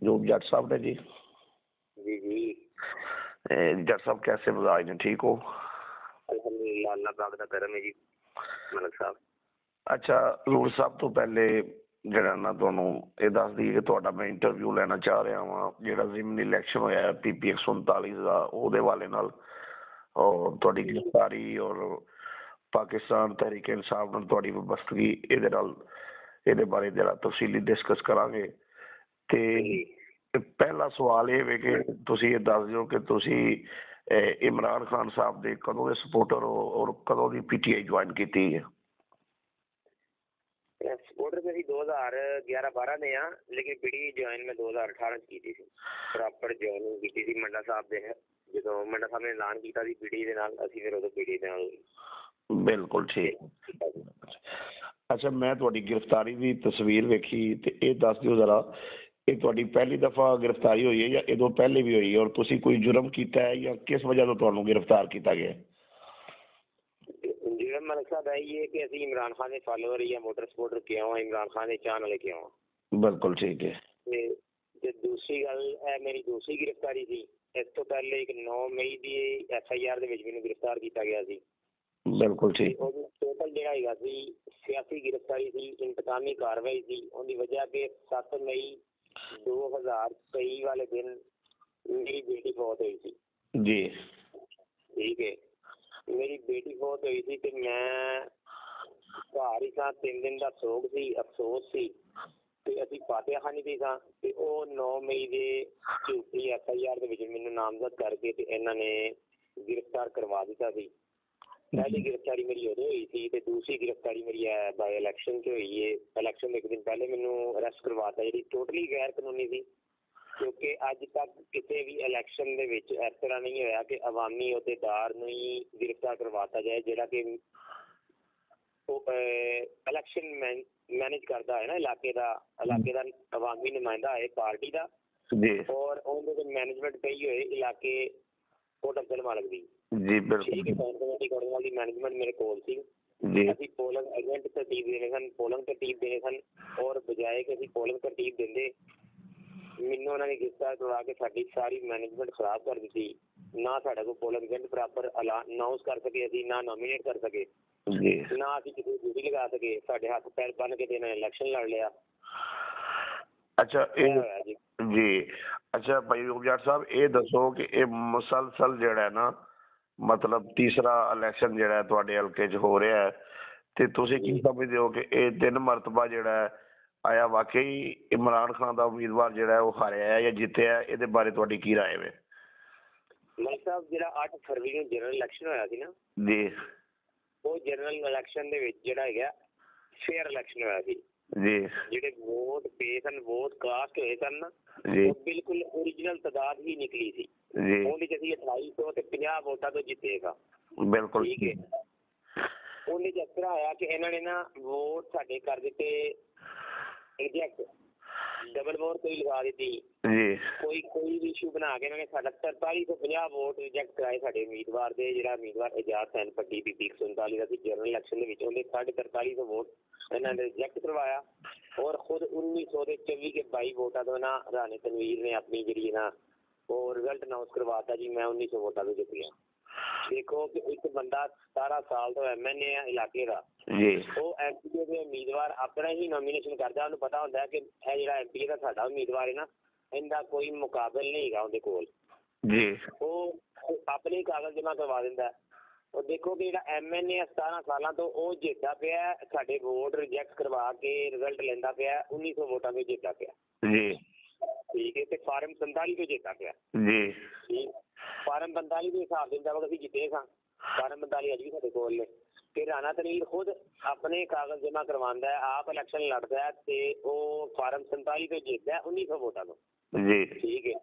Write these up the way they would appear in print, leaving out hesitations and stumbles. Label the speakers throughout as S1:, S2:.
S1: जो जट साहब ने जी।
S2: जी जी
S1: जट साहब कैसे मिजाज ने, ठीक हो?
S2: अल्हम्दुलिल्लाह, अल्लाह पाक दा करम है जी मलिक साहब।
S1: अच्छा रूल साहब, तो पहले ਜਿਹੜਾ ਨਾ ਤੁਹਾਨੂੰ ਇਹ ਦੱਸ ਦਈਏ ਕਿ ਤੁਹਾਡਾ ਮੈਂ ਇੰਟਰਵਿਊ ਲੈਣਾ ਚਾਹ ਰਿਹਾ ਵਾਂ ਜਿਹੜਾ ਜ਼ਿਮਨੀ ਇਲੈਕਸ਼ਨ ਹੋਇਆ PPX 39 ਦਾ, ਉਹਦੇ ਵਾਲੇ ਨਾਲ ਔਰ ਤੁਹਾਡੀ ਗ੍ਰਿਫਤਾਰੀ ਔਰ ਪਾਕਿਸਤਾਨ ਤਹਿਰੀਕ ਇਨਸਾਫ ਨਾਲ ਤੁਹਾਡੀ ਵਬਸਤਗੀ, ਇਹਦੇ ਨਾਲ ਇਹਦੇ ਬਾਰੇ ਜਿਹੜਾ ਤਫਸੀਲੀ ਡਿਸਕਸ ਕਰਾਂਗੇ। ਤੇ ਪਹਿਲਾ ਸਵਾਲ ਇਹ ਵੇ ਕਿ ਤੁਸੀਂ ਇਹ ਦੱਸ ਦਿਓ ਕਿ ਤੁਸੀਂ ਇਮਰਾਨ ਖਾਨ ਸਾਹਿਬ ਦੇ ਕਦੋਂ ਦੇ ਸਪੋਰਟਰ ਹੋ ਔਰ ਕਦੋਂ ਦੀ PTI ਜੁਆਇਨ ਕੀਤੀ ਹੈ?
S2: ਸਪੋਰਟਰ ਤੇ ਅਸੀਂ 2011-12 ਦੇ ਆ, ਲੇਕਿਨ ਪੀਟੀ ਜੁਆਇਨ ਮੈਂ 2018 ਚ ਕੀਤੀ ਸੀ। ਪ੍ਰੋਪਰ ਜੁਆਇਨਿੰਗ ਕੀਤੀ ਸੀ ਮੰਡਾ ਸਾਹਿਬ ਦੇ, ਜਦੋਂ ਮੰਡਾ ਸਾਹਿਬ ਨੇ ਐਲਾਨ ਕੀਤਾ ਸੀ ਪੀਟੀ ਦੇ ਨਾਲ, ਅਸੀਂ ਫਿਰ ਉਦੋਂ ਪੀਟੀ ਦੇ ਨਾਲ।
S1: ਬਿਲਕੁਲ ਠੀਕ। ਅੱਛਾ, ਮੈਂ ਤੁਹਾਡੀ ਗ੍ਰਿਫਤਾਰੀ ਦੀ ਤਸਵੀਰ ਵੇਖੀ ਤੇ ਇਹ ਦੱਸ ਦਿਓ ਜ਼ਰਾ, ਇਹ ਤੁਹਾਡੀ ਪਹਿਲੀ ਦਫਾ ਗ੍ਰਿਫਤਾਰੀ ਹੋਈ ਹੈ ਜਾਂ ਇਹਦੋਂ ਪਹਿਲੇ ਵੀ ਹੋਈ ਹੈ, ਔਰ ਤੁਸੀਂ ਕੋਈ ਜੁਰਮ ਕੀਤਾ ਹੈ ਜਾਂ ਕਿਸ ਵਜ੍ਹਾ ਤੋਂ ਤੁਹਾਨੂੰ ਗ੍ਰਿਫਤਾਰ ਕੀਤਾ ਗਿਆ?
S2: जुर्म मलिक साहब है ये कि ਅਸੀਂ इमरान खान ਦੇ ਫਾਲੋਅਰ ਜਾਂ ਮੋਟਰ ਸਪੋਰਟਰ ਕਿਉਂ ਆ, ਇਮਰਾਨ ਖਾਨ ਦੇ ਚਾਹਣ ਵਾਲੇ ਕਿਉਂ ਆ।
S1: ਬਿਲਕੁਲ ਠੀਕ ਹੈ।
S2: ਤੇ ਦੂਸਰੀ ਗੱਲ ਹੈ, ਮੇਰੀ ਦੂਸਰੀ ਗ੍ਰਿਫਤਾਰੀ ਸੀ। ਇਸ ਤੋਂ ਪਹਿਲੇ ਇੱਕ 9 ਮਈ ਦੀ FIR ਦੇ ਵਿੱਚ ਮੈਨੂੰ ਗ੍ਰਿਫਤਾਰ ਕੀਤਾ ਗਿਆ ਸੀ।
S1: ਬਿਲਕੁਲ ਠੀਕ।
S2: ਉਹ ਟੋਟਲ ਜਿਹੜਾ ਹੈਗਾ ਸੀ ਸਿਆਸੀ ਗ੍ਰਿਫਤਾਰੀ ਸੀ, ਇੰਤਕਾਮੀ ਕਾਰਵਾਈ ਸੀ। ਉਹਦੀ ਵਜ੍ਹਾ ਕਿ 7 ਮਈ 2023 ਵਾਲੇ ਦਿਨ ਮੇਰੀ ਬੇਟੀ ਫੌਤ ਹੋਈ ਸੀ
S1: ਜੀ।
S2: ਠੀਕ ਹੈ, ਮੇਰੀ ਬੇਟੀ ਫੌਤ ਹੋਈ ਸੀ ਤੇ ਮੈਂ ਘਰ ਹੀ ਸਾਂ। 3 ਦਿਨ ਦਾ ਸੋਗ ਸੀ, ਅਫਸੋਸ ਸੀ ਤੇ ਅਸੀਂ ਫਾਤਿਹਾ ਖਾਨੀ ਤੇ ਸਾਂ। ਤੇ ਉਹ 9 ਮਈ ਦੇ ਝੂਠੀ FIR ਦੇ ਵਿੱਚ ਮੈਨੂੰ ਨਾਮਜ਼ਦ ਕਰਕੇ ਤੇ ਇਹਨਾਂ ਨੇ ਗ੍ਰਿਫਤਾਰ ਕਰਵਾ ਦਿੱਤਾ ਸੀ। ਪਹਿਲੀ ਗ੍ਰਿਫਤਾਰੀ ਮੇਰੀ ਉਦੋਂ ਹੋਈ ਸੀ ਤੇ ਦੂਸਰੀ ਗ੍ਰਿਫਤਾਰੀ ਮੇਰੀ ਬਾਈ ਇਲੈਕਸ਼ਨ 'ਚ ਹੋਈ ਹੈ। ਇਲੈਕਸ਼ਨ ਦੇ ਇੱਕ ਦਿਨ ਪਹਿਲੇ ਮੈਨੂੰ ਅਰੈਸਟ ਕਰਵਾਤਾ, ਜਿਹੜੀ ਟੋਟਲੀ ਗੈਰ ਕਾਨੂੰਨੀ ਸੀ, ਕਿਉਂਕਿ ਅੱਜ ਤੱਕ ਕਿਸੇ ਵੀ ਇਲੈਕਸ਼ਨ ਦੇ ਵਿੱਚ ਇਸ ਤਰ੍ਹਾਂ ਨਹੀਂ ਹੋਇਆ ਕਿ ਅਵਾਮੀ ਅਹੁਦੇਦਾਰ ਨੂੰ ਹੀ ਗ੍ਰਿਫਤਾਰ ਕਰਵਾਤਾ ਜਾਏ, ਜਿਹੜਾ ਕਿ ਇਲੈਕਸ਼ਨ ਮੈਨੇਜ ਕਰਦਾ ਹੈ ਨਾ ਇਲਾਕੇ ਦਾ ਅਵਾਮੀ ਨੁਮਾਇੰਦਾ ਹੈ ਪਾਰਟੀ ਦਾ, ਔਰ ਉਹਦੇ ਤੇ ਮੈਨੇਜਮੈਂਟ ਪਈ ਹੋਏ ਇਲਾਕੇ ਕੋਟ ਅਬਦੁਲ ਮਾਲਕ ਦੀ। ਜੀ ਬਿਲਕੁਲ। ਕਮੇਟੀ ਕੋਟਵਾਲ ਦੀ ਮੈਨੇਜਮੈਂਟ ਮੇਰੇ ਕੋਲ ਸੀ। ਅਸੀਂ ਪੋਲਿੰਗ ਏਜੰਟ ਤਰਤੀਬ ਦੇਣੇ ਸਨ, ਪੋਲਿੰਗ ਤਰਤੀਬ ਦੇਣੇ ਸਨ, ਔਰ ਬਜਾਏ ਕਿ ਅਸੀਂ ਪੋਲਿੰਗ ਤਰਤੀਬ ਦਿੰਦੇ, ਮੈਨੂੰ ਉਹਨਾਂ ਨੇ ਗ੍ਰਿਫਤਾਰ ਕਰਵਾ ਕੇ ਸਾਡੀ ਸਾਰੀ ਮੈਨੇਜਮੈਂਟ ਖਰਾਬ ਕਰ ਦਿੱਤੀ। ਨਾ ਸਾਡੇ ਕੋਲ ਪੋਲਿੰਗ ਏਜੰਟ ਬਰਾਬਰ ਅਨਾਊਂਸ ਕਰ ਸਕੇ, ਅਸੀਂ ਨਾ ਨੋਮੀਨੇਟ ਕਰ ਸਕੇ, ਨਾ ਅਸੀਂ ਕਿਸੇ ਡਿਊਟੀ ਲਗਾ ਸਕੇ। ਸਾਡੇ ਹੱਥ ਪੈਰ ਬੰਨ ਕੇ ਤੇ ਇਹਨਾਂ ਨੇ ਇਲੈਕਸ਼ਨ ਲੜ ਲਿਆ।
S1: ਅੱਛਾ ਜੀ। ਅੱਛਾ ਭਾਈ ਜੱਟ ਸਾਹਿਬ, ਇਹ ਦੱਸੋ ਕਿ ਇਹ ਮੁਸਲਸਲ ਜਿਹੜਾ ਨਾ ਮਤਲਬ ਤੀਸਰਾ ਇਲੈਕਸ਼ਨ ਜਿਹੜਾ ਤੁਹਾਡੇ ਹਲਕੇ 'ਚ ਹੋ ਰਿਹਾ ਹੈ, ਤੇ ਤੁਸੀਂ ਕੀ ਸਮਝਦੇ ਹੋ ਕਿ ਇਹ 3 ਮਰਤਬਾ ਜਿਹੜਾ ਆਇਆ ਵਾਕਈ ਇਮਰਾਨ ਖਾਨ ਦਾ ਉਮੀਦਵਾਰ ਜਿਹੜਾ ਉਹ ਹਾਰਿਆ ਹੈ ਜਾਂ ਜਿੱਤਿਆ? ਇਹਦੇ ਬਾਰੇ ਤੁਹਾਡੀ ਕੀ ਰਾਏ ਹੈ?
S2: ਮਲਿਕ ਸਾਹਿਬ, ਜਿਹੜਾ 8 ਫਰਵਰੀ ਨੂੰ ਜਨਰਲ ਇਲੈਕਸ਼ਨ ਹੋਇਆ ਸੀ ਨਾ
S1: ਜੀ, ਉਹ
S2: ਜਨਰਲ ਇਲੈਕਸ਼ਨ ਦੇ ਵਿੱਚ ਜਿਹੜਾ ਹੈਗਾ ਫੇਅਰ ਇਲੈਕਸ਼ਨ ਹੋਇਆ ਸੀ
S1: ਜੀ। ਜਿਹੜੇ
S2: ਵੋਟ ਪਏ ਸਨ, ਵੋਟ ਕਾਸਟ ਹੋਏ ਸਨ ਨਾ, ਉਹ ਬਿਲਕੁਲ ਓਰੀਜਨਲ ਤਾਦਾਦ ਹੀ ਨਿਕਲੀ ਸੀ। ਉਹਦੇ 'ਚ ਅਸੀਂ 2850 ਵੋਟਾਂ ਤੋਂ ਜਿੱਤੇਗਾ। ਬਿਲਕੁਲ ਠੀਕ ਹੈ। ਉਹਦੇ 'ਚ ਇਸ ਤਰ੍ਹਾਂ ਹੋਇਆ ਕਿ ਇਹਨਾਂ ਨੇ ਨਾ ਵੋਟ ਸਾਡੇ ਕਰ ਦਿੱਤੇ ਰਿਜੈਕਟ, ਡਬਲ ਵੋਟ ਕੋਈ ਲਗਾ ਦਿੱਤੀ, ਕੋਈ ਵੀ ਇਸ਼ੂ ਬਣਾ ਕੇ ਇਹਨਾਂ ਨੇ ਸਾਡਾ 4350 ਵੋਟ ਰਿਜੈਕਟ ਕਰਾਏ ਸਾਡੇ ਉਮੀਦਵਾਰ ਦੇ। ਜਿਹੜਾ ਉਮੀਦਵਾਰ ਇਜਾਜ਼ ਸੈਨ ਪੱਟੀ PPX 39 ਦਾ ਸੀ ਜਨਰਲ ਇਲੈਕਸ਼ਨ ਦੇ ਵਿੱਚ, ਉਹਦੇ 4350 ਵੋਟ ਇਹਨਾਂ ਨੇ ਰਿਜੈਕਟ ਕਰਵਾਇਆ। ਔਰ ਖੁਦ 1900 ਦੇ 24 ਕੇ 22 ਵੋਟਾਂ ਤੋਂ ਨਾ ਰਾਣੇ ਤਨਵੀਰ ਨੇ ਆਪਣੀ ਜਿਹੜੀ ਨਾ ਉਹ ਰਿਜ਼ਲਟ ਅਨਾਊਂਸ ਕਰਵਾਤਾ ਜੀ, ਮੈਂ 1900 ਵੋਟਾਂ ਤੋਂ ਜਿੱਤ ਗਿਆ। ਦੇਖੋ ਕਿ ਇੱਕ ਬੰਦਾ 17 ਸਾਲ ਤੋਂ MNA ਆ ਇਲਾਕੇ ਦਾ, ਉਹ MPA ਦੇ ਉਮੀਦਵਾਰ ਆਪਣਾ ਹੀ ਨੋਮੀਨੇਸ਼ਨ ਕਰਦਾ। ਉਹਨੂੰ ਪਤਾ ਹੁੰਦਾ ਕਿ ਇਹ ਜਿਹੜਾ MPA ਦਾ ਸਾਡਾ ਉਮੀਦਵਾਰ ਹੈ ਨਾ, ਇਹਦਾ ਕੋਈ ਮੁਕਾਬਲ ਨਹੀਂ ਹੈਗਾ ਉਹਦੇ ਕੋਲ, ਉਹ ਆਪਣੇ ਕਾਗਜ਼ ਜਮ੍ਹਾਂ ਕਰਵਾ ਦਿੰਦਾ। ਉਹ ਦੇਖੋ ਕਿ ਜਿਹੜਾ MNA 17 ਸਾਲਾਂ ਤੋਂ ਉਹ ਜਿੱਤਦਾ ਪਿਆ, ਸਾਡੇ ਵੋਟ ਰਿਜੈਕਟ ਕਰਵਾ ਕੇ ਰਿਜ਼ਲਟ ਲੈਂਦਾ ਪਿਆ, 1900 ਵੋਟਾਂ ਤੋਂ ਜਿੱਤਦਾ ਪਿਆ। ਠੀਕ ਹੈ, ਤੇ ਫਾਰਮ 47 ਤੋਂ ਜਿੱਤਦਾ ਪਿਆ। ਫਾਰਮ 45 ਦੇ ਹਿਸਾਬ ਦੇ ਮੁਤਾਬਕ ਅਸੀਂ ਜਿੱਤੇ ਸਾਂ, ਫਾਰਮ 45 ਅੱਜ ਵੀ ਸਾਡੇ ਕੋਲ ਨੇ। ਤੇ ਰਾਣਾ ਤਨਵੀਰ ਖੁਦ ਆਪਣੇ ਕਾਗਜ਼ ਜਮ੍ਹਾਂ ਕਰਵਾਉਂਦਾ ਹੈ, ਆਪ ਇਲੈਕਸ਼ਨ ਲੜਦਾ ਹੈ ਤੇ ਉਹ ਫਾਰਮ 47 ਤੋਂ ਜਿੱਤਦਾ 1900 ਵੋਟਾਂ ਤੋਂ। ਠੀਕ ਹੈ,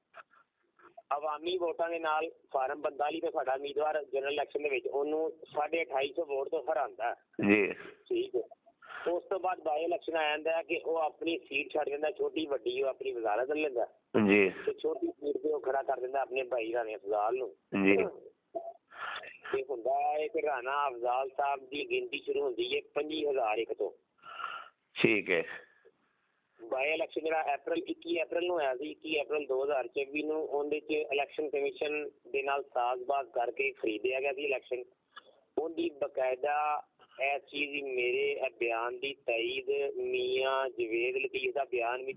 S2: ਅਵਾਮੀ ਵੋਟਾਂ ਦੇ ਨਾਲ ਫਾਰਮ 45 ਤੋਂ ਸਾਡਾ ਉਮੀਦਵਾਰ ਜਨਰਲ ਇਲੈਕਸ਼ਨ ਦੇ ਵਿੱਚ ਉਹਨੂੰ 2850 ਵੋਟ ਤੋਂ ਹਰਾਉਂਦਾ। ਠੀਕ ਹੈ, ਉਸ ਤੋਂ ਬਾਅਦ ਬਾਈ ਇਲੈਕਸ਼ਨ ਆ ਜਾਂਦਾ ਕਿ ਉਹ ਆਪਣੀ ਸੀਟ ਛੱਡ ਦਿੰਦਾ, ਛੋਟੀ ਵੱਡੀ ਉਹ ਆਪਣੀ ਵਜ਼ਾਰਤ ਲੈ ਲੈਂਦਾ ਤੇ ਛੋਟੀ ਸੀਟ ਤੇ ਉਹ ਖੜਾ ਕਰ ਦਿੰਦਾ ਆਪਣੇ ਭਾਈ ਰਾਣੇ ਅਫਜ਼ਾਲ ਨੂੰ। ਤੇ ਹੁੰਦਾ ਹੈ ਕਿ ਰਾਣਾ ਅਫਜ਼ਾਲ ਸਾਹਿਬ ਦੀ ਗਿਣਤੀ ਸ਼ੁਰੂ ਹੁੰਦੀ ਹੈ 25001 ਤੋਂ। ਠੀਕ ਹੈ, ਬਾਈ ਇਲੈਕਸ਼ਨ ਜਿਹੜਾ April 21 April ਨੂੰ ਹੋਇਆ ਸੀ, 21 April 2024 ਨੂੰ, ਉਹਦੇ 'ਚ ਇਲੈਕਸ਼ਨ ਕਮਿਸ਼ਨ ਦੇ ਨਾਲ ਸਾਜ਼ਬਾਜ਼ ਕਰਕੇ ਖਰੀਦਿਆ ਗਿਆ ਸੀ ਇਲੈਕਸ਼ਨ। ਉਹਦੀ ਬਕਾਇਦਾ ਇਸ ਚੀਜ਼ ਦੀ ਮੇਰੇ ਬਿਆਨ ਦੀ ਤਾਈਦ ਮੀਆਂ ਜਵੇਦ ਲਤੀਫ ਦਾ ਬਿਆਨ ਵੀ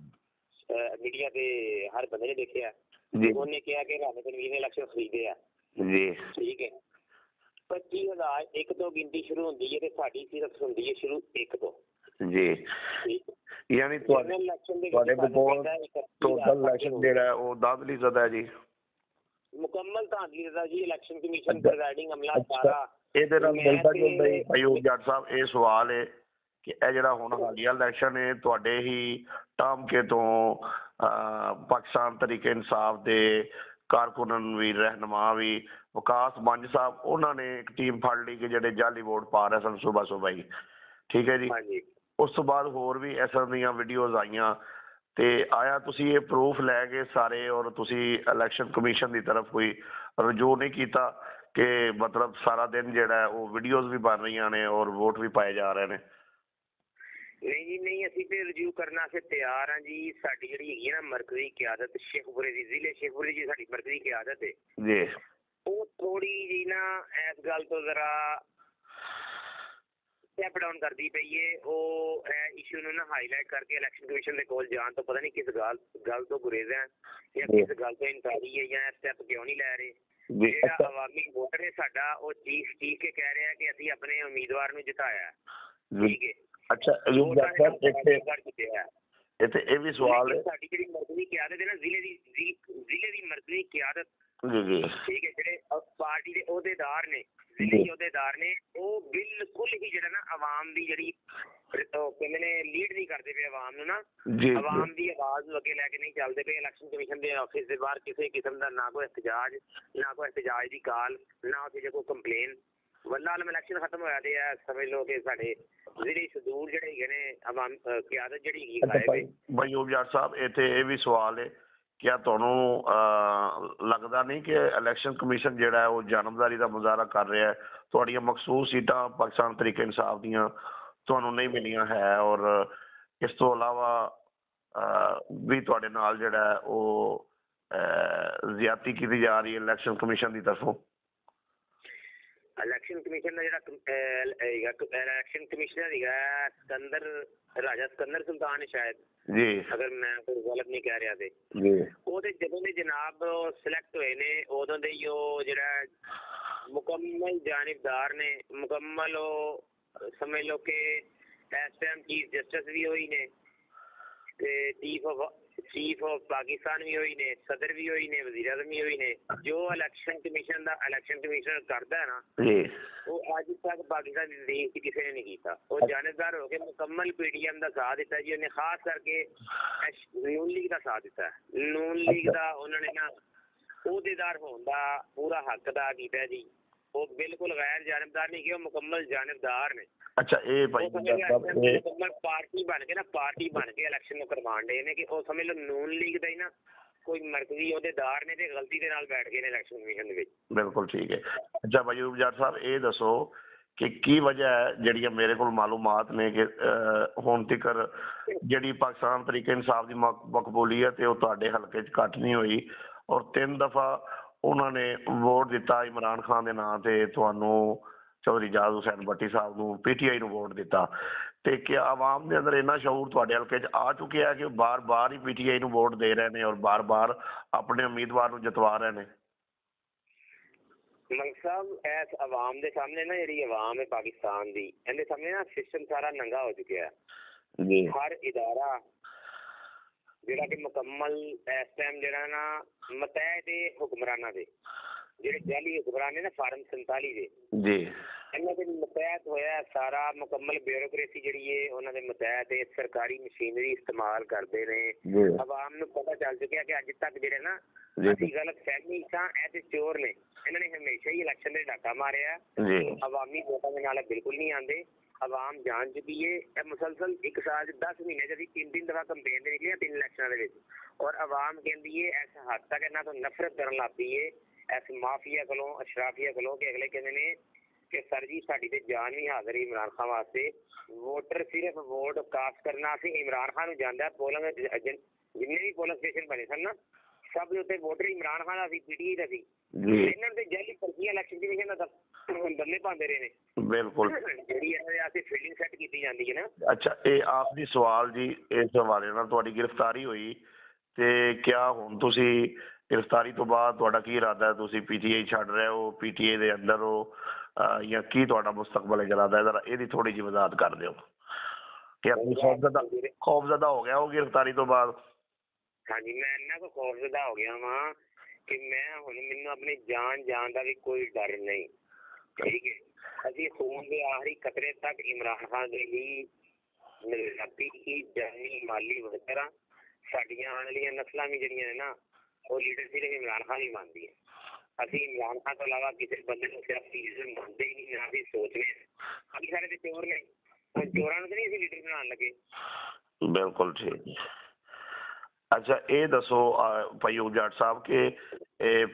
S2: ਮੀਡੀਆ ਤੇ ਹਰ ਬੰਦੇ ਨੇ ਦੇਖਿਆ। ਉਹਨੇ ਕਿਹਾ ਕਿ ਰਾਣਾ ਤਨਵੀਰ ਨੇ ਇਲੈਕਸ਼ਨ ਖਰੀਦੇ ਆ ਜੀ, ਠੀਕ ਹੈ। 25,001 ਤੋਂ ਗਿਣਤੀ ਸ਼ੁਰੂ ਹੁੰਦੀ ਹੈ ਤੇ ਸਾਡੀ ਸਿਰਫ ਹੁੰਦੀ ਹੈ ਸ਼ੁਰੂ 1 ਤੋਂ ਜੀ।
S1: ਯਾਨੀ ਤੁਹਾਡੇ ਕੋਲ ਟੋਟਲ ਇਲੈਕਸ਼ਨ ਜਿਹੜਾ ਉਹ ਦਾਖਲੀ ਜ਼ਦਾ ਜੀ,
S2: ਮੁਕੰਮਲ ਧਾਂਦਲੀ ਜ਼ਦਾ ਜੀ। ਇਲੈਕਸ਼ਨ ਕਮਿਸ਼ਨ ਪ੍ਰੈਜ਼ਾਈਡਿੰਗ ਅਮਲਾ ਸਾਰਾ
S1: ਇਹਦੇ ਨਾਲ ਮਿਲਦਾ ਜੁਲਦਾ ਹੀ ਆਯੂਬ ਜੱਟ ਸਾਹਿਬ ਇਹ ਸਵਾਲ ਹੈ ਕਿ ਇਹ ਜਿਹੜਾ ਹੁਣ ਹਾਲੀਆ ਇਲੈਕਸ਼ਨ ਹੈ ਤੁਹਾਡੇ ਹੀ ਟਾਮਕੇ ਤੋਂ ਪਾਕਿਸਤਾਨ ਤਰੀਕੇ ਇਨਸਾਫ ਦੇ ਕਾਰਕੁਨਨ ਵੀ ਰਹਿਨੁਮਾ ਵੀ ਵਿਕਾਸ ਮੰਜ ਸਾਹਿਬ ਉਹਨਾਂ ਨੇ ਇੱਕ ਟੀਮ ਫੜ ਲਈ ਕਿ ਜਿਹੜੇ ਜਾਲੀ ਵੋਟ ਪਾ ਰਹੇ ਸਨ ਸੁਬਾ ਹੀ, ਠੀਕ ਹੈ ਜੀ। ਉਸ ਤੋਂ ਬਾਅਦ ਹੋਰ ਵੀ ਇਸ ਤਰ੍ਹਾਂ ਦੀਆਂ ਵੀਡੀਓਜ਼ ਆਈਆਂ ਤੇ ਆਇਆ ਤੁਸੀਂ ਇਹ ਪ੍ਰੂਫ ਲੈ ਕੇ ਸਾਰੇ ਔਰ ਤੁਸੀਂ ਇਲੈਕਸ਼ਨ ਕਮਿਸ਼ਨ ਦੀ ਤਰਫ ਕੋਈ ਰਜੂ ਨਹੀਂ ਕੀਤਾ ਕਿ ਮਤਲਬ ਸਾਰਾ ਦਿਨ ਜਿਹੜਾ ਉਹ ਵੀਡੀਓਜ਼ ਵੀ ਬਣ ਰਹੀਆਂ ਨੇ ਔਰ ਵੋਟ ਵੀ ਪਾਏ ਜਾ ਰਹੇ ਨੇ?
S2: ਨਹੀਂ ਜੀ ਨਹੀਂ, ਅਸੀਂ ਤੇ ਰਿਵਿਊ ਕਰਨ ਵਾਸਤੇ ਤਿਆਰ ਹਾਂ ਜੀ। ਸਾਡੀ ਜਿਹੜੀ ਹੈਗੀ ਨਾ ਮਰਕਜ਼ੀ ਕਿਆਦਤ ਸ਼ੇਖਪੁਰੇ ਦੀ, ਜ਼ਿਲ੍ਹੇ ਸ਼ੇਖਪੁਰੇ ਦੀ ਸਾਡੀ ਮਰਕਜ਼ੀ ਕਿਆਦਤ ਹੈ ਜੀ, ਉਹ ਥੋੜੀ ਜੀ ਨਾ ਇਸ ਗੱਲ ਤੋਂ ਜ਼ਰਾ ਸਟੈਪ ਡਾਊਨ ਕਰਦੀ ਪਈ ਹੈ। ਉਹ ਇਸ਼ੂ ਨੂੰ ਨਾ ਹਾਈਲਾਈਟ ਕਰਕੇ ਇਲੈਕਸ਼ਨ ਕਮਿਸ਼ਨ ਦੇ ਕੋਲ ਜਾਣ ਤੋਂ ਪਤਾ ਨਹੀਂ ਕਿਸ ਗੱਲ ਤੋਂ ਗੁਰੇਜ਼ ਹੈ ਜਾਂ ਕਿਸ ਗੱਲ ਤੋਂ ਇਨਕਾਰੀ ਹੈ ਜਾਂ ਸਟੈਪ ਕਿਉਂ ਨਹੀਂ ਲੈ ਰਹੇ। ਜਿਹੜਾ ਆਵਾਮੀ ਵੋਟਰ ਹੈ ਸਾਡਾ ਉਹ ਚੀਖ ਕੇ ਕਹਿ ਰਿਹਾ ਕਿ ਅਸੀਂ ਆਪਣੇ ਉਮੀਦਵਾਰ ਨੂੰ ਜਿਤਾਇਆ, ਠੀਕ ਹੈ।
S1: ਅੱਛਾ ਇੱਥੇ ਇਹ ਵੀ ਸਵਾਲ ਹੈ,
S2: ਸਾਡੀ ਜਿਹੜੀ ਮਰਕਜ਼ੀ ਕਿਆਦਤ ਹੈ ਨਾ ਜ਼ਿਲ੍ਹੇ ਦੀ ਮਰਕਜ਼ੀ ਕਿਆਦਤ, ਠੀਕ ਹੈ, ਜਿਹੜੇ ਪਾਰਟੀ ਦੇ ਅਹੁਦੇਦਾਰ ਨੇ, ਜ਼ਿਲ੍ਹੇ ਅਹੁਦੇਦਾਰ ਨੇ, ਉਹ ਬਿਲਕੁਲ ਹੀ ਜਿਹੜਾ ਨਾ ਆਵਾਮ ਦੀ ਜਿਹੜੀ ਕਹਿੰਦੇ ਨੇ ਲੀਡ ਨਹੀਂ ਕਰਦੇ ਪਏ ਆਵਾਮ ਨੂੰ ਨਾ, ਆਵਾਮ ਦੀ ਆਵਾਜ਼ ਨੂੰ ਅੱਗੇ ਲੈ ਕੇ ਨਹੀਂ ਚੱਲਦੇ ਪਏ। ਇਲੈਕਸ਼ਨ ਕਮਿਸ਼ਨ ਦੇ ਆਫਿਸ ਦੇ ਬਾਹਰ ਕਿਸੇ ਕਿਸਮ ਦਾ ਨਾ ਕੋਈ ਇhtਜਾਜ ਦੀ ਕਾਲ, ਨਾ ਉੱਥੇ ਕੋਈ ਕੰਪਲੇਨ। ਵੱਲਾ ਆਲਮ ਇਲੈਕਸ਼ਨ ਖਤਮ ਹੋਇਆ ਤੇ ਆ ਸਮਝ ਲਓ ਕਿ ਸਾਡੇ ਜਿਹੜੇ ਸਦੂਰ ਜਿਹੜੇ ਹੈਗੇ ਨੇ ਆਵਾਮ ਕਿਆਦਤ ਜਿਹੜੀ ਹੈਗੀ ਗਾਇਬ ਹੈ।
S1: ਬਾਈ ਆਯੂਬ ਜੱਟ ਸਾਹਿਬ ਇੱਥੇ ਇਹ ਵੀ ਸਵਾਲ ਹੈ, ਕਿਆ ਤੁਹਾਨੂੰ ਲੱਗਦਾ ਨਹੀਂ ਕਿ ਇਲੈਕਸ਼ਨ ਕਮਿਸ਼ਨ ਜਿਹੜਾ ਉਹ ਜਾਨਮਦਾਰੀ ਦਾ ਮੁਜ਼ਾਹਰਾ ਕਰ ਰਿਹਾ ਹੈ? ਤੁਹਾਡੀਆਂ ਮਖਸੂਸ ਸੀਟਾਂ ਪਾਕਿਸਤਾਨ ਤਰੀਕੇ ਇਨਸਾਫ ਦੀਆਂ ਤੁਹਾਨੂੰ ਨਹੀਂ ਮਿਲੀਆਂ ਹੈ ਔਰ ਇਸ ਤੋਂ ਇਲਾਵਾ ਵੀ ਤੁਹਾਡੇ ਨਾਲ ਜਿਹੜਾ ਉਹ ਜ਼ਿਆਦਤੀ ਕੀਤੀ ਜਾ ਰਹੀ ਹੈ ਇਲੈਕਸ਼ਨ ਕਮਿਸ਼ਨ ਦੀ ਤਰਫੋਂ?
S2: ਇਲੈਕਸ਼ਨ ਕਮਿਸ਼ਨ ਦਾ ਜਿਹੜਾ ਇਲੈਕਸ਼ਨ ਕਮਿਸ਼ਨਰ ਹੈਗਾ ਰਾਜਾ ਸਿਕੰਦਰ ਸੁਲਤਾਨ ਹੈ ਸ਼ਾਇਦ ਜੀ, ਅਗਰ ਮੈਂ ਕੋਈ ਗਲਤ ਨਹੀਂ ਕਹਿ ਰਿਹਾ ਤੇ ਉਹਦੇ ਜਦੋਂ ਦੇ ਜਨਾਬ ਸਿਲੈਕਟ ਹੋਏ ਨੇ ਉਦੋਂ ਦੇ ਹੀ ਉਹ ਜਿਹੜਾ ਮੁਕੰਮਲ ਜਾਨਿਬਦਾਰ ਨੇ, ਮੁਕੰਮਲ ਉਹ ਸਮਝ ਲਓ ਕਿ ਇਸ ਟਾਈਮ ਚੀਫ ਜਸਟਿਸ ਵੀ ਹੋਈ ਨੇ ਤੇ ਚੀਫ ਆਫ ਪਾਕਿਸਤਾਨ ਵੀ ਹੋਈ ਨੇ, ਸਦਰ ਵੀ ਹੋਈ ਨੇ, ਵਜ਼ੀਰ ਆਜ਼ਮ ਵੀ ਹੋਈ ਨੇ। ਜੋ ਇਲੈਕਸ਼ਨ ਕਮਿਸ਼ਨਰ ਕਰਦਾ ਹੈ ਨਾ ਉਹ ਅੱਜ ਤੱਕ ਪਾਕਿਸਤਾਨ ਦੀ ਦੇਸ਼ ਚ ਕਿਸੇ ਨੇ ਨਹੀਂ ਕੀਤਾ। ਉਹ ਜਾਨੇਦਾਰ ਹੋ ਕੇ ਮੁਕੰਮਲ PTM ਦਾ ਸਾਥ ਦਿੱਤਾ ਜੀ ਉਹਨੇ, ਖਾਸ ਕਰਕੇ ਨੂਨ ਲੀਗ ਦਾ ਸਾਥ ਦਿੱਤਾ। ਨੂਨ ਲੀਗ ਦਾ ਉਹਨਾਂ ਨੇ ਨਾ ਅਹੁਦੇਦਾਰ ਹੋਣ ਦਾ ਪੂਰਾ ਹੱਕ ਅਦਾ ਕੀਤਾ ਜੀ। ਉਹ ਬਿਲਕੁਲ ਗੈਰ ਜਾਨਬਦਾਰ ਨਹੀਂ ਕਿ ਉਹ ਮੁਕੰਮਲ ਜਾਨਬਦਾਰ ਨੇ।
S1: ਅੱਛਾ ਇਹ ਭਾਈ
S2: ਮੁਕੰਮਲ ਪਾਰਟੀ ਬਣ ਕੇ ਇਲੈਕਸ਼ਨ ਨੂੰ ਕਰਵਾਉਣ ਦੇ ਨੇ ਕਿ ਉਹ ਸਮਝ ਲਓ ਨੂਨ ਲੀਗ ਦਾ ਹੀ ਨਾ ਕੋਈ ਮਰਕਜ਼ੀ ਅਹੁਦੇਦਾਰ ਨੇ ਤੇ ਗਲਤੀ ਦੇ ਨਾਲ ਬੈਠ ਗਏ ਨੇ ਇਲੈਕਸ਼ਨ ਕਮਿਸ਼ਨ ਦੇ ਵਿੱਚ।
S1: ਬਿਲਕੁਲ ਠੀਕ ਹੈ। ਅੱਛਾ ਭਾਈ ਆਯੂਬ ਜੱਟ ਸਾਹਿਬ ਇਹ ਦੱਸੋ ਕਿ ਕੀ ਵਜ੍ਹਾ ਹੈ ਜਿਹੜੀਆਂ ਮੇਰੇ ਕੋਲ ਮਾਲੂਮਾਤ ਨੇ ਕਿ ਹੁਣ ਤੱਕ ਜਿਹੜੀ ਪਾਕਿਸਤਾਨ ਤਰੀਕੇ ਇਨਸਾਫ ਦੀ ਮਕਬੂਲੀਅਤ ਹੈ ਉਹ ਤੁਹਾਡੇ ਹਲਕੇ 'ਚ ਘੱਟ ਨਹੀਂ ਹੋਈ ਔਰ 3 ਦਫਾ ਉਹਨਾਂ ਨੇ ਵੋਟ ਦਿੱਤਾ ਇਮਰਾਨ ਖਾਨ ਦੇ ਨਾਂ ਤੇ, ਤੁਹਾਨੂੰ ਚੌਧਰੀ ਜਾਦ ਹੁਸੈਨ ਭੱਟੀ ਸਾਹਿਬ ਨੂੰ, PTI ਨੂੰ ਵੋਟ ਦਿੱਤਾ। ਤੇ ਕਿ ਆਵਾਮ ਦੇ ਅੰਦਰ ਇੰਨਾ ਸ਼ਊਰ ਤੁਹਾਡੇ ਹਲਕੇ 'ਚ ਆ ਚੁੱਕਿਆ ਕਿ ਬਾਰ-ਬਾਰ ਹੀ PTI ਨੂੰ ਵੋਟ ਦੇ ਰਹੇ ਨੇ ਔਰ ਬਾਰ-ਬਾਰ ਆਪਣੇ ਉਮੀਦਵਾਰ ਨੂੰ ਜਿਤਵਾ ਰਹੇ ਨੇ?
S2: ਮਲਕ ਸਾਹਿਬ ਇਸ ਆਵਾਮ ਦੇ ਸਾਹਮਣੇ ਨਾ ਜਿਹੜੀ ਆਵਾਮ ਹੈ ਪਾਕਿਸਤਾਨ ਦੀ, ਇਹਦੇ ਸਾਹਮਣੇ ਨਾ ਸਿਸਟਮ ਸਾਰਾ ਨੰਗਾ ਹੋ ਚੁੱਕਿਆ ਜੀ। ਹਰ ਇਦਾਰਾ ਜਿਹੜਾ ਕਿ ਮੁਕੰਮਲ ਇਸ ਟਾਈਮ ਜਿਹੜਾ ਨਾ ਮਤਹਿਦ ਹੁਕਮਰਾਨਾਂ ਦੇ ਜਿਹੜੇ ਜਾਲੀ ਹੁਕਮਰਾਨ ਨੇ ਨਾ ਫਾਰਮ 47 ਦੇ ਜੀ, ਇਹਨਾਂ ਦੇ ਮਤਹਿਦ ਹੋਇਆ ਸਾਰਾ ਮੁਕੰਮਲ ਬਿਊਰੋਕ੍ਰੇਸੀ ਜਿਹੜੀ ਹੈ ਉਹਨਾਂ ਦੇ ਮਤਹਿਦ ਸਰਕਾਰੀ ਮਸ਼ੀਨਰੀ ਇਸਤੇਮਾਲ ਕਰਦੇ ਨੇ। ਆਵਾਮ ਨੂੰ ਪਤਾ ਚੱਲ ਚੁੱਕਿਆ ਕਿ ਅੱਜ ਤੱਕ ਜਿਹੜੇ ਨਾ ਅਸੀਂ ਗਲਤ ਫਹਿਮੀ ਸਾਂ ਇਹ ਤੇ ਚੋਰ ਨੇ, ਇਹਨਾਂ ਨੇ ਹਮੇਸ਼ਾ ਹੀ ਇਲੈਕਸ਼ਨ ਦੇ ਡਾਕਾ ਮਾਰਿਆ। ਆਵਾਮੀ ਵੋਟਾਂ ਦੇ ਨਾਲ ਬਿਲਕੁਲ ਨਹੀਂ ਆਉਂਦੇ। ਆਵਾਮ ਜਾਣ ਚੁੱਕੀ ਹੈ ਇਹ ਮੁਸਲਸਲ 1 ਸਾਲ 10 ਮਹੀਨੇ 'ਚ ਅਸੀਂ 3 ਦਫਾ ਕੰਪੇਨ ਦੇ ਨਿਕਲੀਆਂ 3 ਇਲੈਕਸ਼ਨਾਂ ਦੇ ਵਿੱਚ ਔਰ ਆਵਾਮ ਕਹਿੰਦੀ ਹੈ ਇਸ ਹੱਦ ਤੱਕ ਇਹਨਾਂ ਤੋਂ ਨਫ਼ਰਤ ਕਰਨ ਲੱਗ ਪਈ ਹੈ ਇਸ ਮਾਫੀਆ ਕੋਲੋਂ, ਅਸ਼ਰਾਫੀਆ ਕੋਲੋਂ ਕਿ ਅਗਲੇ ਕਹਿੰਦੇ ਨੇ ਕਿ ਸਰ ਜੀ ਸਾਡੀ ਤੇ ਜਾਨ ਵੀ ਹਾਜ਼ਰ ਇਮਰਾਨ ਖਾਨ ਵਾਸਤੇ। ਵੋਟਰ ਸਿਰਫ ਵੋਟ ਕਾਸਟ ਕਰਨਾ ਸੀ ਇਮਰਾਨ ਖਾਨ ਨੂੰ ਜਾਂਦਾ। ਪੋਲਿੰਗ ਜਿੰਨੇ ਵੀ ਪੋਲਿੰਗ ਸਟੇਸ਼ਨ ਬਣੇ ਸਨ ਨਾ ਸਭ ਦੇ ਉੱਤੇ ਵੋਟਰ ਇਮਰਾਨ ਖਾਨ ਦਾ ਸੀ, PTI ਦਾ ਸੀ। ਇਹਨਾਂ ਨੂੰ ਤੇ ਜਾਲੀ ਪਰਚੀਆਂ ਇਲੈਕਸ਼ਨ ਕਮਿਸ਼ਨ ਦਾ ਬੰਦੇ ਪਾਉਂਦੇ ਰਹੇ ਨੇ। ਬਿਲਕੁਲ ਜਿਹੜੀ ਇਹਨਾਂ ਦੇ ਫੀਲਡਿੰਗ ਸੈੱਟ ਕੀਤੀ ਜਾਂਦੀ ਹੈ ਨਾ।
S1: ਅੱਛਾ, ਇਹ ਆਖਰੀ ਸਵਾਲ ਜੀ, ਇਸ ਹਵਾਲੇ ਨਾਲ ਤੁਹਾਡੀ ਗ੍ਰਿਫਤਾਰੀ ਹੋਈ ਤੇ ਕਿਆ ਹੁਣ ਤੁਸੀਂ ਗ੍ਰਿਫਤਾਰੀ ਤੋਂ ਬਾਅਦ ਤੁਹਾਡਾ ਕੀ ਇਰਾਦਾ ਹੈ? ਤੁਸੀਂ PTI ਛੱਡ ਰਹੇ ਹੋ, PTI ਦੇ ਅੰਦਰ ਹੋ ਜਾਂ ਕੀ ਤੁਹਾਡਾ ਮੁਸਤਕਬਲ ਇਰਾਦਾ ਹੈ? ਇਹਦੀ ਥੋੜੀ ਜਿਹੀ ਵਜ਼ਾਹਤ ਕਰ ਦਿਓ ਕਿ ਆਪਣੀ ਖੌਫਜ਼ਦਾ ਹੋ ਗਿਆ ਉਹ ਗ੍ਰਿਫਤਾਰੀ ਤੋਂ ਬਾਅਦ।
S2: ਹਾਂਜੀ, ਮੈਂ ਇੰਨਾ ਕੁ ਖੌਫਜ਼ਦਾ ਹੋ ਗਿਆ ਵਾਂ ਕਿ ਮੈਂ ਹੁਣ ਮੈਨੂੰ ਆਪਣੀ ਜਾਨ ਦਾ ਵੀ ਕੋਈ ਡਰ ਨਹੀਂ। ਠੀਕ ਹੈ, ਅਸੀਂ ਖੂਨ ਦੇ ਆਖਰੀ ਕਤਰੇ ਤੱਕ ਇਮਰਾਨ ਖਾਨ ਦੇ ਹੀ ਨਜ਼ਰਾਤੀ ਹੀ ਜਾਨੀ ਮਾਲੀ ਵਗੈਰਾ ਸਾਡੀਆਂ ਆਉਣ ਵਾਲੀਆਂ ਨਸਲਾਂ ਵੀ ਜਿਹੜੀਆਂ ਨੇ ਨਾ ਉਹ ਲੀਡਰ ਸਿਰਫ ਇਮਰਾਨ ਖਾਨ ਹੀ ਮੰਨਦੀ ਹੈ। ਅਸੀਂ ਇਮਰਾਨ ਖਾਨ ਤੋਂ ਇਲਾਵਾ ਕਿਸੇ ਬੰਦੇ ਨੂੰ ਸਿਆਸੀ ਲੀਡਰ ਮੰਨਦੇ ਹੀ ਨਹੀਂ, ਨਾ ਅਸੀਂ ਸੋਚਦੇ ਹਾਂ। ਅਸੀਂ ਸਾਰੇ ਤੇ ਚੋਰ ਨੇ, ਚੋਰਾਂ ਨੂੰ ਤਾਂ ਨਹੀਂ ਅਸੀਂ ਲੀਡਰ ਬਣਾਉਣ ਲੱਗੇ।
S1: ਬਿਲਕੁਲ ਠੀਕ। ਅੱਛਾ, ਇਹ ਦੱਸੋ ਭਾਈ ਜੱਟ ਸਾਹਿਬ ਕਿ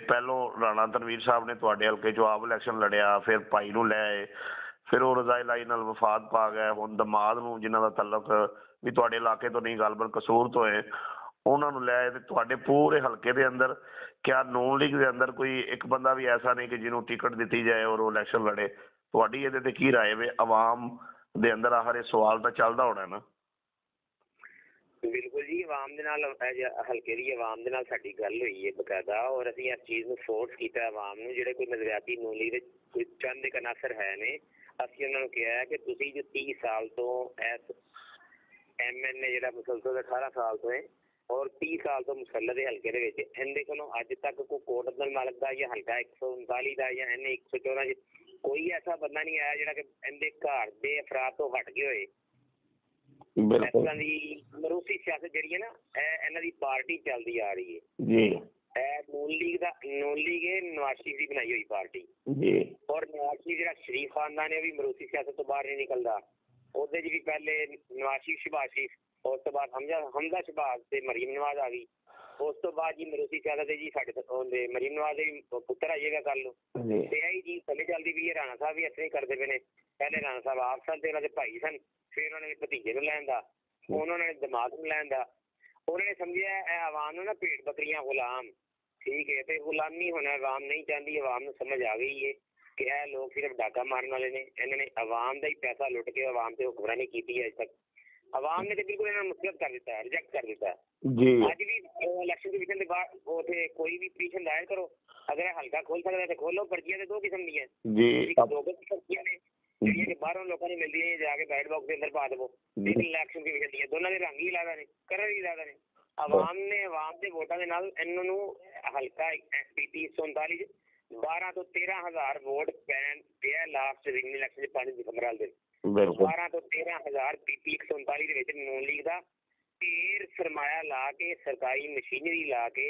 S1: ਪਹਿਲੋਂ ਰਾਣਾ ਤਨਵੀਰ ਸਾਹਿਬ ਨੇ ਤੁਹਾਡੇ ਹਲਕੇ 'ਚੋਂ ਆਪ ਇਲੈਕਸ਼ਨ ਲੜਿਆ, ਫਿਰ ਭਾਈ ਨੂੰ ਲੈ ਆਏ, ਫਿਰ ਉਹ ਰਜ਼ਾਈ ਲਾਈ ਨਾਲ ਵਫਾਦ ਪਾ ਗਏ। ਹੁਣ ਦਮਾਦ ਨੂੰ ਜਿਨ੍ਹਾਂ ਦਾ ਤਲਕ ਵੀ ਤੁਹਾਡੇ ਇਲਾਕੇ ਤੋਂ ਨਹੀਂ ਗਲਬਨ ਕਸੂਰ ਤੋਂ ਹੈ ਉਹਨਾਂ ਨੂੰ ਲੈ ਆਏ। ਤੇ ਤੁਹਾਡੇ ਪੂਰੇ ਹਲਕੇ ਦੇ ਅੰਦਰ ਕਿਆ ਨੂਨ ਲੀਗ ਦੇ ਅੰਦਰ ਕੋਈ ਇੱਕ ਬੰਦਾ ਵੀ ਐਸਾ ਨਹੀਂ ਕਿ ਜਿਹਨੂੰ ਟਿਕਟ ਦਿੱਤੀ ਜਾਏ ਔਰ ਉਹ ਇਲੈਕਸ਼ਨ ਲੜੇ? ਤੁਹਾਡੀ ਇਹਦੇ ਤੇ ਕੀ ਰਾਏ ਵੇ? ਆਵਾਮ ਦੇ ਅੰਦਰ ਆਖਰ ਇਹ ਸਵਾਲ ਤਾਂ ਚੱਲਦਾ ਹੋਣਾ ਨਾ।
S2: ਬਿਲਕੁਲ ਜੀ, ਆਵਾਮ ਦੇ ਨਾਲ ਹਲਕੇ ਦੀ ਆਵਾਮ ਦੇ ਨਾਲ ਸਾਡੀ ਗੱਲ ਹੋਈ ਹੈ ਬਕਾਇਦਾ, ਔਰ ਅਸੀਂ ਇਸ ਚੀਜ਼ ਨੂੰ ਫੋਰਸ ਕੀਤਾ ਆਵਾਮ ਨੂੰ। ਜਿਹੜੇ ਕੋਈ ਨਜ਼ਰਿਆਤੀ ਨੂਨ ਲੀਗ ਦੇ ਕੋਈ ਚੰਦ ਇੱਕ ਅਨਾਸਰ ਹੈ ਨੇ, ਅਸੀਂ ਉਹਨਾਂ ਨੂੰ ਕਿਹਾ ਕਿ ਤੁਸੀਂ ਜੋ 30 ਸਾਲ ਤੋਂ ਇਸ MNA ਜਿਹੜਾ ਮੁਸਲਸਲ 18 ਸਾਲ ਤੋਂ ਹੈ ਔਰ 30 ਸਾਲ ਤੋਂ ਮੁਸੱਲਤ ਦੇ ਹਲਕੇ ਦੇ ਵਿੱਚ ਇਹਦੇ ਕੋਲੋਂ ਅੱਜ ਤੱਕ ਕੋਈ ਕੋਟ ਅਬਦੁਲ ਮਾਲਕ ਦਾ ਜਾਂ ਹਲਕਾ 139 ਦਾ ਜਾਂ NA 114 ਕੋਈ ਐਸਾ ਬੰਦਾ ਨਹੀਂ ਆਇਆ ਜਿਹੜਾ ਕਿ ਇਹਦੇ ਘਰ ਦੇ ਅਫਰਾਦ ਤੋਂ ਹਟ ਗਏ ਹੋਏ। ਇਸ ਤਰ੍ਹਾਂ ਦੀ ਮਰੂਸੀ ਸਿਆਸਤ ਜਿਹੜੀ ਹੈ ਨਾ ਇਹਨਾਂ ਦੀ ਪਾਰਟੀ ਚੱਲਦੀ ਆ ਰਹੀ ਹੈ ਜੀ। ਇਹ ਨੂਨ ਲੀਗ ਨਵਾਜ਼ ਸ਼ਰੀਫ ਦੀ ਬਣਾਈ ਹੋਈ ਪਾਰਟੀ ਜੀ, ਔਰ ਨਵਾਜ਼ ਸ਼ਰੀਫ ਜਿਹੜਾ ਸ਼ਰੀਫ ਖਾਨਦਾਨ ਹੈ ਵੀ ਮਰੂਸੀ ਸਿਆਸਤ ਤੋਂ ਬਾਹਰ ਨਹੀਂ ਨਿਕਲਦਾ। ਉਹਦੇ 'ਚ ਵੀ ਪਹਿਲੇ ਨਵਾਜ਼ ਸ਼ਰੀਫ ਸ਼ਹਿਬਾਜ਼ ਸ਼ਰੀਫ, ਉਸ ਤੋਂ ਬਾਅਦ ਹਮਜ਼ਾ ਸ਼ਹਿਬਾਜ਼ ਤੇ ਮਰੀਮ ਨਵਾਜ਼ ਆ ਗਈ। ਉਸ ਤੋਂ ਬਾਅਦ ਜੀ ਮਰੂਸੀ ਸਿਆਸਤ ਦੇ ਜੀ ਸਾਡੇ ਮਰੀਮ ਨਵਾਜ਼ ਦੇ ਵੀ ਪੁੱਤਰ ਆਈਏਗਾ ਕੱਲ ਨੂੰ। ਤੇ ਇਹੀ ਜੀ ਥੱਲੇ ਚੱਲਦੀ ਵੀ ਰਾਣਾ ਸਾਹਿਬ ਵੀ ਇੱਥੇ ਹੀ ਕਰਦੇ ਪਏ ਨੇ। ਪਹਿਲੇ ਰਾਣਾ ਸਾਹਿਬ ਆਪ ਸਨ ਤੇ ਉਹਨਾਂ ਦੇ ਭਾਈ ਸਨ, ਫਿਰ ਉਹਨਾਂ ਨੇ ਭਤੀਜੇ ਨੂੰ ਲੈਣ ਦਾ, ਹੁਣ ਉਹਨਾਂ ਨੇ ਦਿਮਾਗ ਨੂੰ ਲੈਣ ਦਾ। ਉਹਨਾਂ ਨੇ ਸਮਝਿਆ ਇਹ ਆਵਾਮ ਨੂੰ ਨਾ ਭੇਡ ਬੱਕਰੀਆਂ ਗੁਲਾਮ, ਠੀਕ ਹੈ, ਤੇ ਗੁਲਾਮੀ ਹੋਣਾ ਆਵਾਮ ਨਹੀਂ ਚਾਹੁੰਦੀ। ਆਵਾਮ ਨੂੰ ਸਮਝ ਆ ਗਈ ਹੈ ਕਿ ਇਹ ਲੋਕ ਸਿਰਫ ਡਾਕਾ ਮਾਰਨ ਵਾਲੇ ਨੇ। ਇਹਨਾਂ ਨੇ ਆਵਾਮ ਦਾ ਹੀ ਪੈਸਾ ਲੁੱਟ ਕੇ ਆਵਾਮ ਤੇ ਹੁਕਮਰਾਨੀ ਕੀਤੀ ਹੈ ਅੱਜ ਤੱਕ। ਆਵਾਮ ਨੇ ਤੇ ਬਿਲਕੁਲ ਇਹਨਾਂ ਨੂੰ ਮੁਸਤਰਦ ਕਰ ਦਿੱਤਾ, ਰਿਜੈਕਟ ਕਰ ਦਿੱਤਾ ਜੀ। ਅੱਜ ਵੀ ਇਲੈਕਸ਼ਨ ਕਮਿਸ਼ਨ ਦੇ ਬਾਅਦ ਉੱਥੇ ਕੋਈ ਵੀ ਪਟੀਸ਼ਨ ਦਾਇਰ ਕਰੋ, ਅਗਰ ਇਹ ਹਲਕਾ ਖੋਲ ਸਕਦਾ ਤੇ ਖੋਲੋ। ਪਰਚੀਆਂ ਤੇ ਦੋ ਕਿਸਮ ਦੀਆਂ ਜੀ, ਦੋ ਪਰਚੀਆਂ ਨੇ ਜਿਹੜੀਆਂ ਕਿ ਬਾਹਰੋਂ ਲੋਕਾਂ ਨੂੰ ਮਿਲਦੀਆਂ, ਜਾ ਕੇ ਬੈਲਟ ਬਾਕਸ ਦੇ ਅੰਦਰ ਪਾ ਦੇਵੋ। ਇਲੈਕਸ਼ਨ ਕਮਿਸ਼ਨ ਦੀਆਂ ਦੋਨਾਂ ਦੇ ਰੰਗ ਹੀ ਅਲੱਗ ਨੇ, ਕਲਰ ਹੀ ਅਲੱਗ ਨੇ। ਆਵਾਮ ਨੇ ਆਵਾਮ ਦੇ ਵੋਟਾਂ ਦੇ ਨਾਲ ਇਹਨਾਂ ਨੂੰ ਹਲਕਾ PP 139 ਚ 12 ਤੋਂ 13 ਹਜ਼ਾਰ ਵੋਟ ਪਿਆ ਲਾਸਟ ਇਲੈਕਸ਼ਨ 'ਚ 5 ਦਸੰਬਰ ਵਾਲੇ ਦਿਨ। 12 ਤੋਂ 13 ਹਜ਼ਾਰ PP 139 ਦੇ ਵਿੱਚ ਨੂਨ ਲੀਗ ਦਾ ਢੇਰ ਸਰਮਾਇਆ ਲਾ ਕੇ, ਸਰਕਾਰੀ ਮਸ਼ੀਨਰੀ ਲਾ ਕੇ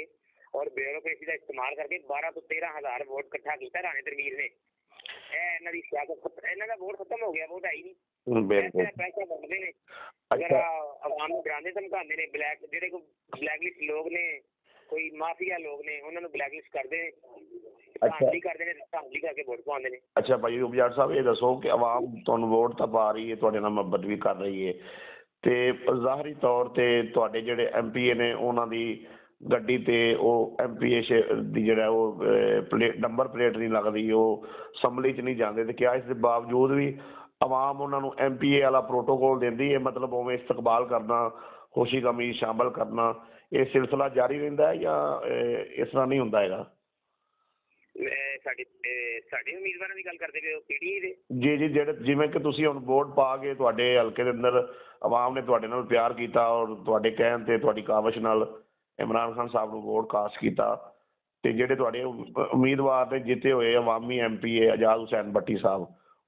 S2: ਔਰ ਬਿਊਰੋਕ੍ਰੇਸੀ ਦਾ ਇਸਤੇਮਾਲ ਕਰਕੇ 12 ਤੋਂ 13 ਹਜ਼ਾਰ ਵੋਟ ਇਕੱਠਾ ਕੀਤਾ ਰਾਣੇ ਤਨਵੀਰ ਨੇ। ਇਹ ਇਹਨਾਂ ਦੀ ਸਿਆਸਤ, ਇਹਨਾਂ ਦਾ ਵੋਟ ਖਤਮ ਹੋ ਗਿਆ, ਵੋਟ ਆਈ ਨਹੀਂ। ਪੈਸਾ ਵੰਡਦੇ ਨੇ, ਅਗਰ ਆਵਾਮ ਨੂੰ ਡਰਾਉਂਦੇ ਧਮਕਾਉਂਦੇ ਨੇ। ਜਿਹੜੇ ਕੋਈ ਬਲੈਕਲਿਸਟ ਲੋਕ ਨੇ, ਕੋਈ ਮਾਫੀਆ ਲੋਕ ਨੇ, ਉਹਨਾਂ ਨੂੰ ਬਲੈਕਲਿਸਟ ਕਰਦੇ ਨੇ, ਧਾਂਦਲੀ ਕਰਦੇ ਨੇ, ਧਾਂਦਲੀ ਕਰਕੇ ਵੋਟ ਪਾਉਂਦੇ ਨੇ। ਅੱਛਾ ਭਾਈ ਉਪਜਾਟ ਸਾਹਿਬ, ਇਹ ਦੱਸੋ ਕਿ ਆਵਾਮ ਤੁਹਾਨੂੰ ਵੋਟ ਤਾਂ ਪਾ ਰਹੀ ਹੈ, ਤੁਹਾਡੇ ਨਾਲ ਮੁਹੱਬਤ ਵੀ ਕਰ ਰਹੀ ਹੈ, ਤੇ ਜ਼ਾਹਰੀ ਤੌਰ ਤੇ ਤੁਹਾਡੇ ਜਿਹੜੇ MPA ਨੇ ਉਹਨਾਂ ਦੀ ਗੱਡੀ ਤੇ ਉਹ MPA ਦੀ ਜਿਹੜਾ ਉਹ ਨੰਬਰ ਪਲੇਟ ਨਹੀਂ ਲੱਗਦੀ, ਉਹ ਅਸੈਂਬਲੀ 'ਚ ਨਹੀਂ ਜਾਂਦੇ, ਤੇ ਕਿਆ ਇਸ ਦੇ ਬਾਵਜੂਦ ਵੀ ਆਵਾਮ ਉਹਨਾਂ ਨੂੰ MPA ਵਾਲਾ ਪ੍ਰੋਟੋਕੋਲ ਦਿੰਦੀ ਹੈ? ਮਤਲਬ ਉਵੇਂ ਇਸਤਕਬਾਲ ਕਰਨਾ, ਖੁਸ਼ੀ ਗਮੀ ਸ਼ਾਮਲ ਕਰਨਾ, ਇਹ ਸਿਲਸਿਲਾ ਜਾਰੀ ਰਹਿੰਦਾ ਹੈ ਜਾਂ ਇਸ ਤਰ੍ਹਾਂ ਨਹੀਂ ਹੁੰਦਾ ਹੈਗਾ? ਸਾਡੇ ਉਮੀਦਵਾਰਾਂ ਦੀ ਗੱਲ ਕਰਦੇ ਪਏ ਹੋ PTI ਦੇ? ਜੀ ਜੀ, ਜਿਹੜੇ ਜਿਵੇਂ ਕਿ ਤੁਸੀਂ ਹੁਣ ਵੋਟ ਪਾ ਕੇ ਤੁਹਾਡੇ ਹਲਕੇ ਦੇ ਅੰਦਰ ਆਵਾਮ ਨੇ ਤੁਹਾਡੇ ਨਾਲ ਪਿਆਰ ਕੀਤਾ ਔਰ ਤੁਹਾਡੇ ਕਹਿਣ ਤੇ ਤੁਹਾਡੀ ਕਾਵਿਸ਼ ਨਾਲ ਇਮਰਾਨ ਖਾਨ ਸਾਹਿਬ ਨੂੰ ਵੋਟ ਕਾਸਟ ਕੀਤਾ, ਤੇ ਜਿਹੜੇ ਤੁਹਾਡੇ ਉਮੀਦਵਾਰ ਨੇ ਜਿੱਤੇ ਹੋਏ ਅਵਾਮੀ MPA ਆਜ਼ਾਦ ਹੁਸੈਨ ਭੱਟੀ ਸਾਹਿਬ,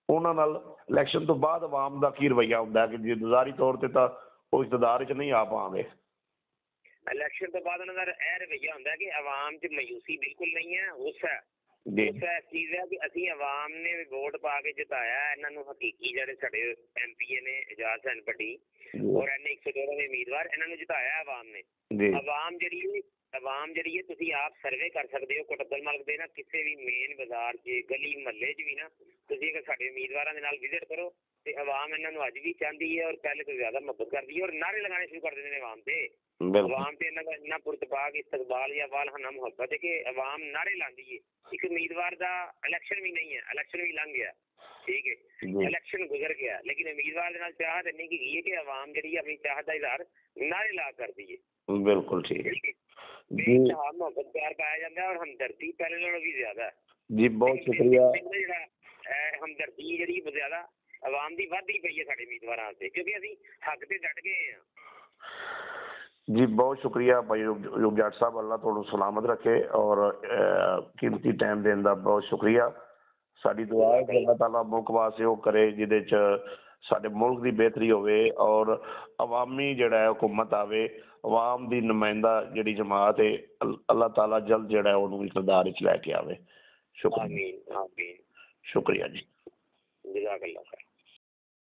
S2: ਉਹਨਾਂ ਨਾਲ ਇਲੈਕਸ਼ਨ ਤੋਂ ਬਾਅਦ ਆਵਾਮ ਦਾ ਕੀ ਰਵੱਈਆ ਹੁੰਦਾ ਕਿ ਜੇ ਜ਼ਾਹਰੀ ਤੌਰ ਤੇ ਤਾਂ ਉਹ ਇਕਤਦਾਰ 'ਚ ਨਹੀਂ ਆ ਪਾਉਂਦੇ? ਇਲੈਕਸ਼ਨ ਤੋਂ ਬਾਅਦ ਉਹਨਾਂ ਦਾ ਇਹ ਰਵੱਈਆ ਹੁੰਦਾ ਕਿ ਆਵਾਮ 'ਚ ਮਾਯੂਸੀ ਬਿਲਕੁਲ ਨਹੀਂ ਹੈ, ਗੁੱਸਾ ਇਸ ਚੀਜ਼ ਹੈ ਕਿ ਅਸੀਂ ਆਵਾਮ ਨੇ ਵੋਟ ਪਾ ਕੇ ਜਿਤਾਇਆ ਇਹਨਾਂ ਨੂੰ। ਹਕੀਕੀ ਜਿਹੜੇ ਸਾਡੇ MPA ਨੇ ਆਜ਼ਾਦ ਹੁਸੈਨ ਭੱਟੀ, ਔਰ ਇਹਨੇ 114 ਦੇ ਉਮੀਦਵਾਰ ਇਹਨਾਂ ਨੂੰ ਜਿਤਾਇਆ ਆਵਾਮ ਨੇ। ਆਵਾਮ ਜਿਹੜੀ ਹੈ ਤੁਸੀਂ ਆਪ ਸਰਵੇ ਕਰ ਸਕਦੇ ਹੋ ਕੋਟਕਪੂਰਾ ਮਲਕ ਦੇ ਨਾ ਕਿਸੇ ਵੀ ਮੇਨ ਬਾਜ਼ਾਰ 'ਚ ਗਲੀ ਮਹੱਲੇ 'ਚ ਵੀ ਨਾ ਤੁਸੀਂ ਅਗਰ ਸਾਡੇ ਉਮੀਦਵਾਰਾਂ ਦੇ ਨਾਲ ਵਿਜ਼ਿਟ ਕਰੋ ਤੇ ਆਵਾਮ ਇਹਨਾਂ ਨੂੰ ਅੱਜ ਵੀ ਚਾਹੁੰਦੀ ਹੈ ਔਰ ਪਹਿਲੇ ਤੋਂ ਜ਼ਿਆਦਾ ਮਦਦ ਕਰਦੀ ਹੈ ਔਰ ਨਾਅਰੇ ਲਗਾਉਣੇ ਸ਼ੁਰੂ ਕਰ ਦਿੰਦੇ ਨੇ ਆਵਾਮ ਤੇ। ਆਵਾਮ ਤੇ ਇਹਨਾਂ ਦਾ ਇੰਨਾ ਪੁਰਤਬਾਗ ਇਸਤਕਬਾਲ ਜਾਂ ਵਾਲਹਾਨਾ ਮੁਹੱਬਤ ਹੈ ਕਿ ਆਵਾਮ ਨਾਅਰੇ ਲਾਉਂਦੀ ਹੈ। ਇੱਕ ਉਮੀਦਵਾਰ ਦਾ ਇਲੈਕਸ਼ਨ ਵੀ ਨਹੀਂ ਹੈ, ਇਲੈਕਸ਼ਨ ਵੀ ਲੰਘ ਗਿਆ, ਠੀਕ ਹੈ, ਇਲੈਕਸ਼ਨ ਗੁਜ਼ਰ ਗਿਆ, ਲੇਕਿਨ ਉਮੀਦਵਾਰ ਦੇ ਨਾਲ ਚਾਹਤ ਇੰਨੀ ਕੀ ਹੈ ਕਿ ਆਵਾਮ ਜਿਹੜੀ ਆਪਣੀ ਚਾਹਤ ਦਾ ਇਜ਼ਹਾਰ ਨਾਅਰੇ ਲਾ ਕਰਦੀ ਹੈ।
S1: ਬਿਲਕੁਲ ਠੀਕ ਹੈ
S2: ਮੁਹੱਬਤ ਪਿਆਰ ਪਾਇਆ ਜਾਂਦਾ ਔਰ ਹਮਦਰਦੀ ਪਹਿਲੇ ਨਾਲੋਂ ਵੀ ਜ਼ਿਆਦਾ
S1: ਜੀ। ਬਹੁਤ ਸ਼ੁਕਰੀਆ।
S2: ਜਿਹੜਾ ਹਮਦਰਦੀ ਜਿਹੜੀ ਜ਼ਿਆਦਾ ਆਵਾਮ ਦੀ ਵੱਧਦੀ ਪਈ ਹੈ ਸਾਡੇ ਉਮੀਦਵਾਰਾਂ ਵਾਸਤੇ ਕਿਉਂਕਿ ਅਸੀਂ ਹੱਕ ਤੇ ਡਟ ਗਏ ਹਾਂ
S1: ਜੀ। ਬਹੁਤ ਸ਼ੁਕਰੀਆ ਭਾਈ ਯੂਬ ਜੱਟ ਸਾਹਿਬ, ਅੱਲਾ ਤੁਹਾਨੂੰ ਸਲਾਮਤ ਰੱਖੇ ਔਰ ਕੀਮਤੀ ਟਾਈਮ ਦੇਣ ਦਾ ਬਹੁਤ ਸ਼ੁਕਰੀਆ। ਸਾਡੀ ਦੁਆ ਹੈ ਕਿ ਅੱਲਾਹ ਤਾਲਾ ਮੁਲਕ ਵਾਸਤੇ ਉਹ ਕਰੇ ਜਿਹਦੇ 'ਚ ਸਾਡੇ ਮੁਲਕ ਦੀ ਬਿਹਤਰੀ ਹੋਵੇ ਔਰ ਅਵਾਮੀ ਜਿਹੜਾ ਹੈ ਹੁਕੂਮਤ ਆਵੇ, ਆਵਾਮ ਦੀ ਨੁਮਾਇੰਦਾ ਜਿਹੜੀ ਜਮਾਤ ਹੈ ਅੱਲਾਹ ਤਾਲਾ ਜਲਦ ਜਿਹੜਾ ਉਹਨੂੰ ਵੀ ਕਿਰਦਾਰ ਵਿੱਚ ਲੈ ਕੇ ਆਵੇ। ਸ਼ੁਕਰੀਆ, ਸ਼ੁਕਰੀਆ ਜੀ।
S2: ਜਜ਼ਾਕ ਅੱਲਾਹ।